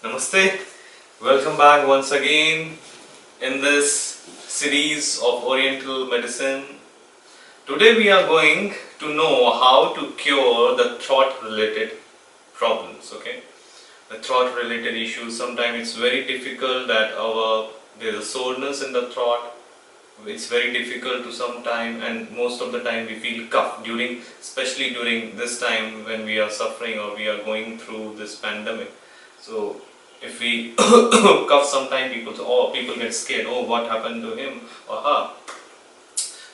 Namaste, welcome back once again in this series of Oriental medicine. Today we are going to know how to cure the throat related problems. Okay, the throat related issues. Sometimes it's very difficult that there's a soreness in the throat. It's very difficult to sometime, and most of the time we feel cough during, especially during this time when we are suffering or we are going through this pandemic. So if we cough, sometime people say, oh, people get scared. Oh, what happened to him or her?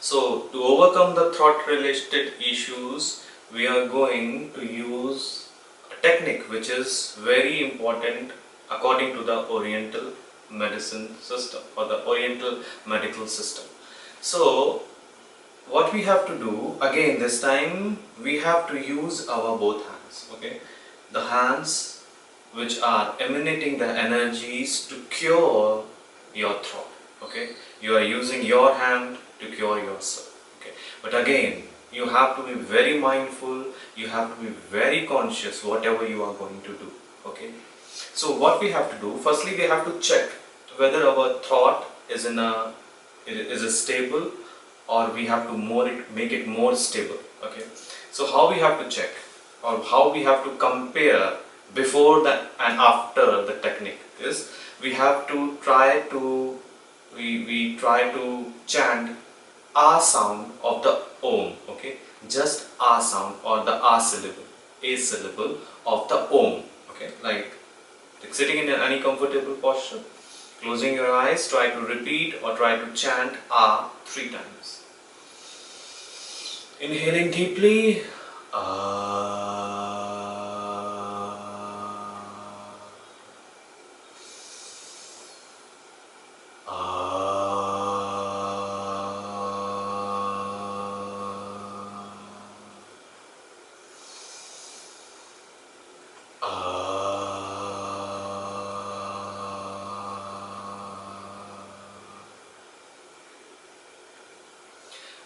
So to overcome the throat related issues, we are going to use a technique which is very important according to the Oriental medicine system or the Oriental medical system. So what we have to do, again this time we have to use our both hands. Okay, the hands which are emanating the energies to cure your throat. Okay, you are using your hand to cure yourself. Okay, but again you have to be very mindful, you have to be very conscious whatever you are going to do. Okay, so what we have to do, firstly we have to check whether our throat is in a stable, or we have to make it more stable. Okay, so how we have to check, or how we have to compare before and after the technique is, we have to try to we try to chant a sound of the om. Okay, just a sound or the a syllable of the om. Okay, like sitting in any comfortable posture, closing your eyes, try to repeat or try to chant a 3 times. Inhaling deeply,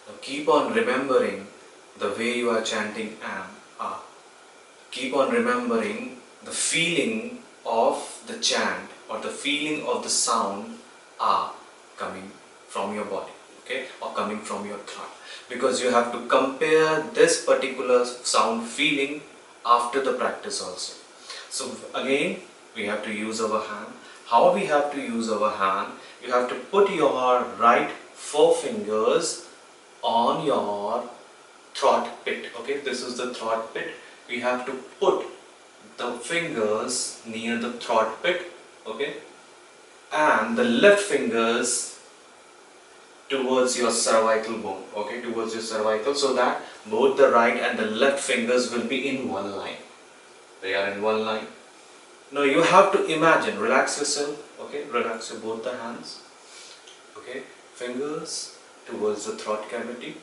Now keep on remembering the way you are chanting am, ah. Keep on remembering the feeling of the chant or the feeling of the sound ah coming from your body, okay, or coming from your throat. Because you have to compare this particular sound feeling after the practice also. So again, we have to use our hand. How we have to use our hand? You have to put your right forefingers on your throat pit. Okay, this is the throat pit. We have to put the fingers near the throat pit. Okay, and the left fingers towards your cervical bone. Okay, towards your cervical, so that both the right and the left fingers will be in one line. They are in one line. Now you have to imagine, relax yourself. Okay, relax your both the hands. Okay, fingers towards the throat cavity.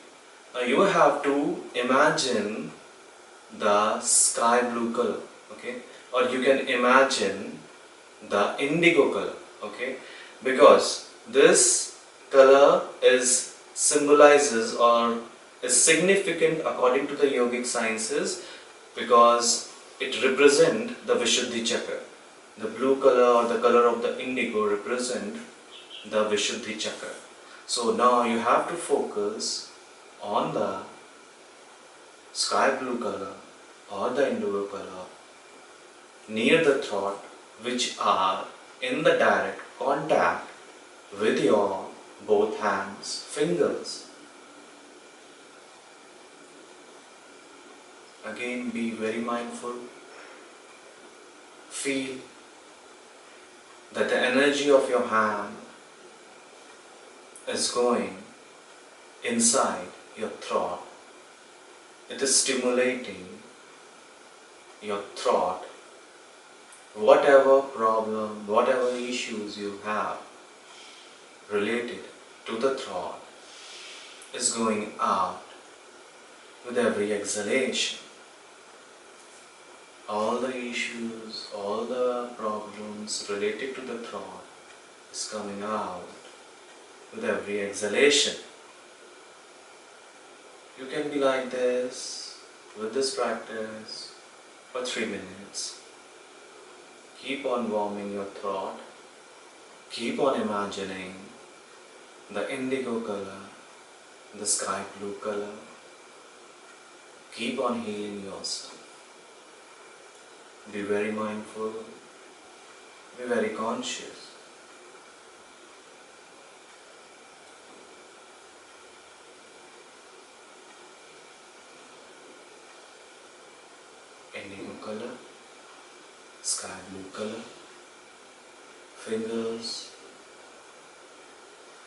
Now you have to imagine the sky blue color. Okay, or you can imagine the indigo color. Okay, because this color is symbolizes or is significant according to the yogic sciences, because it represents the Vishuddhi chakra. The blue color or the color of the indigo represent the Vishuddhi chakra. So now you have to focus on the sky blue color or the indigo color near the throat, which are in the direct contact with your both hands, fingers. Again, be very mindful. Feel that the energy of your hand is going inside your throat. It is stimulating your throat. Whatever problem, whatever issues you have related to the throat is going out with every exhalation. All the issues, all the problems related to the throat is coming out with every exhalation. You can be like this with this practice for 3 minutes. Keep on warming your throat. Keep on imagining the indigo color, the sky blue color. Keep on healing yourself. Be very mindful. Be very conscious. Indigo color, sky blue color. Fingers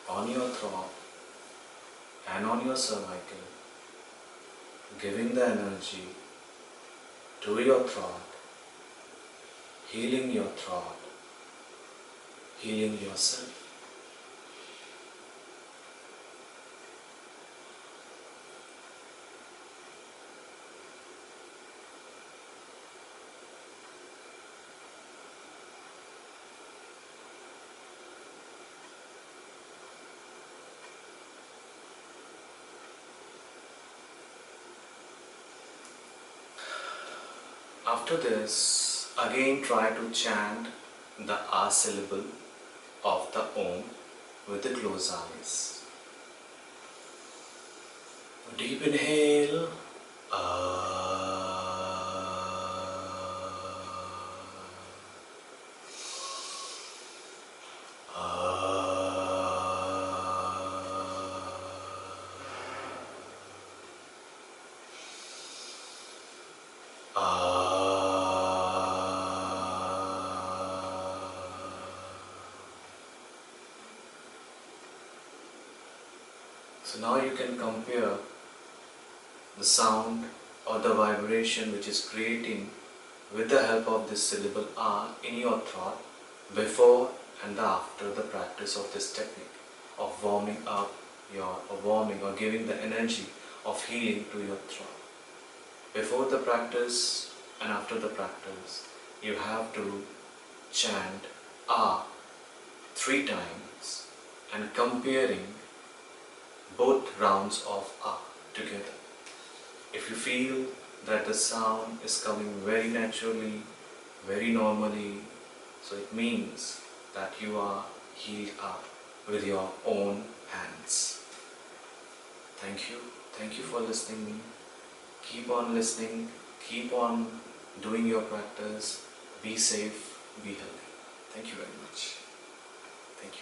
on your throat and on your cervical, giving the energy to your throat, healing your throat, healing yourself. After this, again try to chant the A syllable of the Om with the closed eyes. Deep inhale. So now you can compare the sound or the vibration which is creating with the help of this syllable R in your throat before and after the practice of this technique of warming up or giving the energy of healing to your throat. Before the practice and after the practice, you have to chant A 3 times and comparing both rounds of A together. If you feel that the sound is coming very naturally, very normally, so it means that you are healed up with your own hands. Thank you for listening. Keep on listening, keep on doing your practice, be safe, be healthy. Thank you very much.